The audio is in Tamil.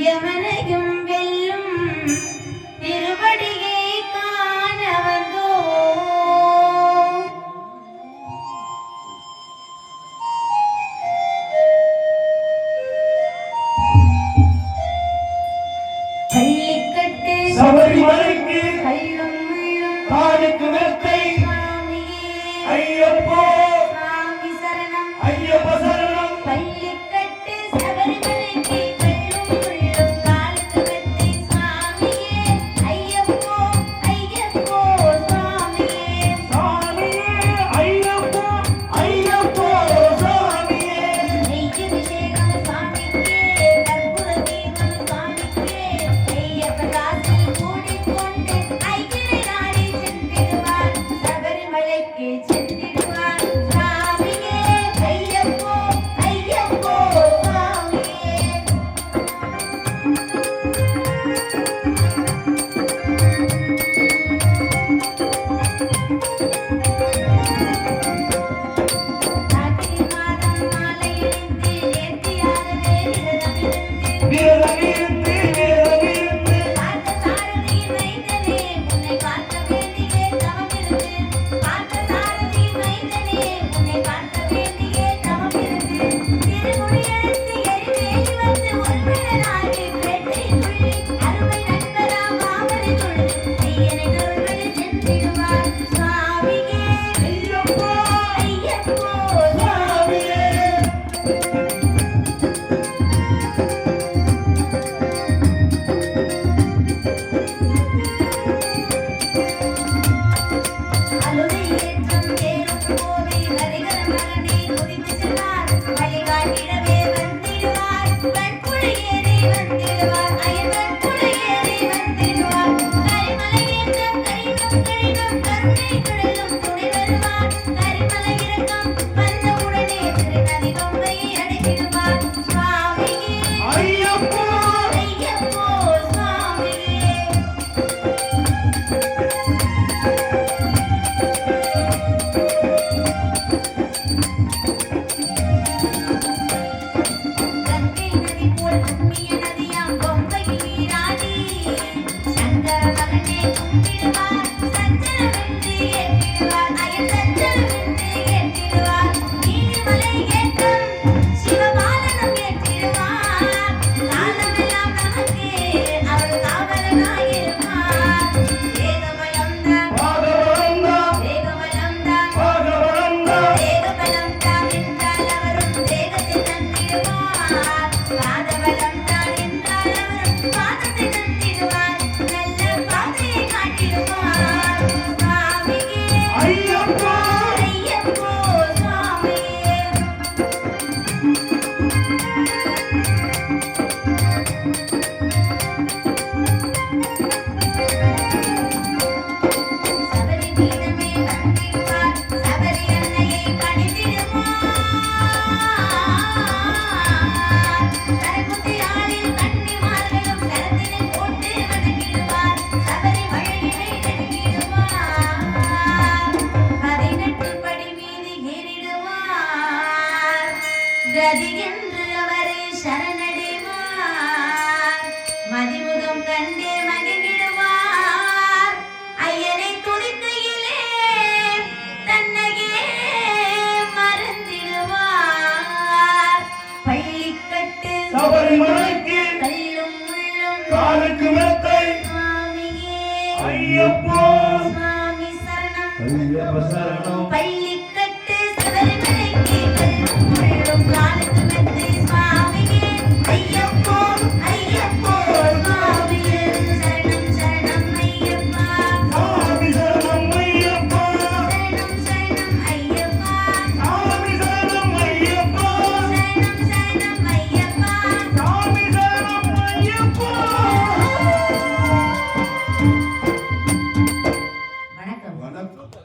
யமனையும் வெல்லும் திருவடியை காண வந்தோம். பள்ளிக்கட்டு சபரிமலைக்கு கல்லும் முள்ளும் காலுக்கு மெத்தை சுவாமியே ஐயப்போ சுவாமி சரணம் ஐயப்ப சரணம். பள்ளிக்கட்டு சபரிமலைக்கு கல்லும் முள்ளும் காலுக்கு மெத்தை சுவாமியே ஐயப்போ ஐயப்போ சுவாமியே சாமியே ஐயப்போ ஐயப்போ சாமியே. நெய்யபிஷேகம் சுவாமிக்கே கற்பூர தீபம் சுவாமிக்கே ஐயப்ப தாசில் கூடிக்கொண்டு ஐயனை நாடி சென்றிடுவார் சபரிமலைக்கு சென்றிடுவார் சுவாமியே ஐயப்போ ஐயப்போ சுவாமியே. கார்த்திகை மாதம் மாலையிலிருந்து நேர்த்தியாகவே விரதமிருந்து வீரமிருந்து வீரமிருந்து பார்த்த சாரதி மைந்தனே உன்னை பார்க்க வேண்டியே தவமிருந்து பார்த்த சாரதி மைந்தனே உன்னை பார்க்க வேண்டியே தவமிருந்து திருமொழியெழுத்து எரிவேலி வந்து ஒருவனாகி வேட்டை துள்ளி அருமை நண்பராம் ஆவரை தொழுது ஐயனை கருள்வழி சென்றிடுவார் சுவாமியே ஐயப்போ ஐயப்போ சாமியே. அலுதை ஏற்றம் தேரும் கோவை ஹரிகர மகனை துதித்து செல்வார் வழிகாட்டிடவே வந்திடுவார் கண்புழை ஏறி வந்திடுவார் அயன் கண்புழை ஏறி வந்திடுவார் கரிமலை ஏற்றம் கரினம் கரினம் கருணை குழலும் துணை வருவார் கரிமலை இறக்கம் வந்தவுடனே திருநதி கொம்பையை அடைத்திடுவார் சுவாமியே ஐயப்போ ஐயப்போ சுவாமியே. கங்கை நதி போல் அந்நிய நதியாம் பொங்கையில் நீராடி சங்கர மகனே கும்பிடுவார் சஞ்சலமின்றி ஏற்றிடுவார் அயல் சஞ்சலமின்றி ஏற்றிடுவார் நீலிமலை ஏற்றம் சிவபாலனம் ஏற்றிடுவார் காலமெல்லாம் நமக்கே அவர் காவலனாயிருப்பார் வேகபலம் பாகவரந்தா வேகபலம் பாகவரந்தா தேகபலம் தான் என்றால் அவரும் தேகத்தை தந்திடுவார் பாதபலம் தான் என்றால் அவரும் பாதத்தை தந்திடுவார் நல்ல பாதையை காட்டிடுவார் சுவாமியே ஐயப்போ ஐயப்போ சுவாமியே. சபரி பீடமே வந்திடுவார் சபரி அன்னையை பணிந்திடுவார் சரகுத்தி ஆளில் கன்னிமார்களும் சரத்தினை போட்டு வணங்கிடுவார் சபரி வழியினை நெருங்கிடுவார் 18 படி மீது ஏறிடுவார் கதி என்று அவரை சரணடைவார் மதிமுகம் கண்டே மகிழ்ந்திடுவார் ஐயனை துதிக்கையிலே தன்னையே மறந்திடுவார் பள்ளிக்கட்டு சபரிமலைக்கு கல்லும் முள்ளும் காலுக்கு மெத்தை சுவாமியே ஐயப்போ சுவாமி சரணம் ஐயப்ப சரணம். பள்ளி